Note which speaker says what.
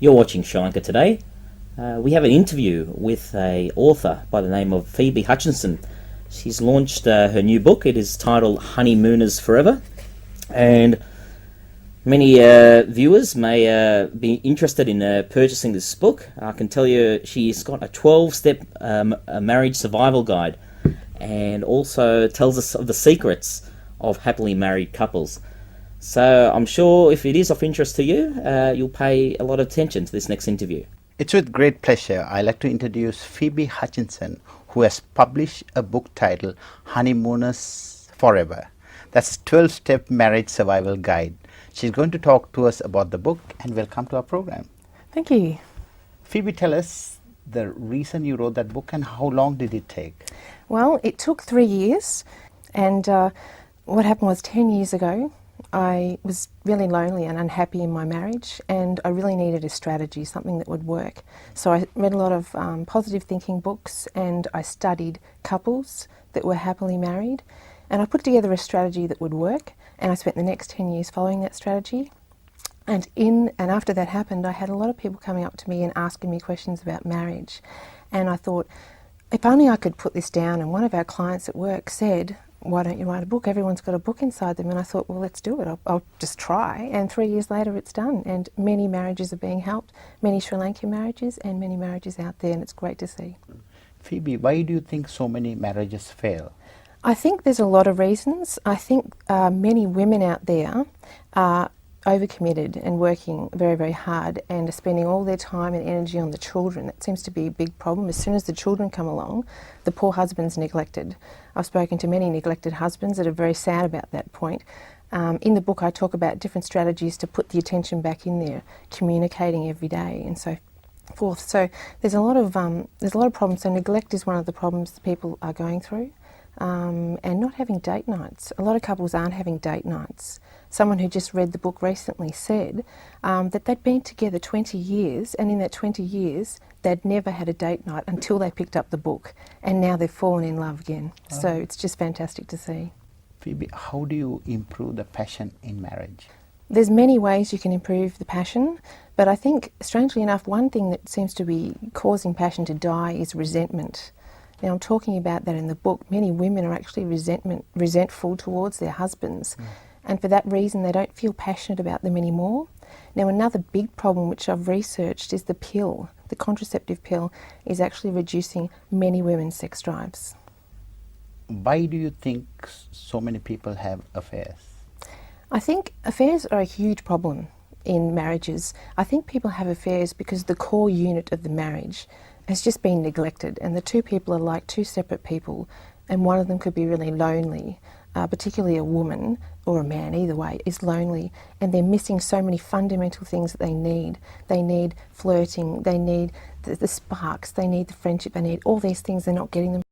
Speaker 1: You're watching Sri Lanka Today. We have an interview with an author by the name of Phoebe Hutchison. She's launched her new book. It is titled Honeymooners Forever, and many viewers may be interested in purchasing this book. I can tell you she's got a 12-step marriage survival guide, and also tells us of the secrets of happily married couples. So I'm sure if it is of interest to you, you'll pay a lot of attention to this next interview.
Speaker 2: It's with great pleasure I'd like to introduce Phoebe Hutchison, who has published a book titled Honeymooners Forever. That's a 12-step marriage survival guide. She's going to talk to us about the book, and welcome to our program.
Speaker 3: Thank you.
Speaker 2: Phoebe, tell us the reason you wrote that book and how long did it take?
Speaker 3: Well, it took 3 years, and what happened was 10 years ago I was really lonely and unhappy in my marriage, and I really needed a strategy, something that would work. So I read a lot of positive thinking books, and I studied couples that were happily married, and I put together a strategy that would work, and I spent the next 10 years following that strategy. And after that happened, I had a lot of people coming up to me and asking me questions about marriage, and I thought, if only I could put this down. And one of our clients at work said, why don't you write a book? Everyone's got a book inside them. And I thought, well, let's do it. I'll just try. And 3 years later, it's done. And many marriages are being helped, many Sri Lankan marriages and many marriages out there, and it's great to see.
Speaker 2: Phoebe, why do you think so many marriages fail?
Speaker 3: I think there's a lot of reasons. I think many women out there are overcommitted and working very, very hard and are spending all their time and energy on the children. That seems to be a big problem. As soon as the children come along, the poor husband's neglected. I've spoken to many neglected husbands that are very sad about that point. In the book I talk about different strategies to put the attention back in there, communicating every day and so forth. So there's a lot of problems. So neglect is one of the problems that people are going through. And not having date nights. A lot of couples aren't having date nights. Someone who just read the book recently said that they'd been together 20 years, and in that 20 years they'd never had a date night until they picked up the book, and now they've fallen in love again. Oh. So it's just fantastic to see.
Speaker 2: Phoebe, how do you improve the passion in marriage?
Speaker 3: There's many ways you can improve the passion, but I think, strangely enough, one thing that seems to be causing passion to die is resentment. Now, I'm talking about that in the book. Many women are actually resentful towards their husbands, and for that reason they don't feel passionate about them anymore. Now, another big problem which I've researched is the pill. The contraceptive pill is actually reducing many women's sex drives.
Speaker 2: Why do you think so many people have affairs?
Speaker 3: I think affairs are a huge problem in marriages. I think people have affairs because the core unit of the marriage has just been neglected, and the two people are like two separate people, and one of them could be really lonely, particularly a woman or a man, either way, is lonely, and they're missing so many fundamental things that they need. They need flirting, they need the sparks, they need the friendship, they need all these things, they're not getting them.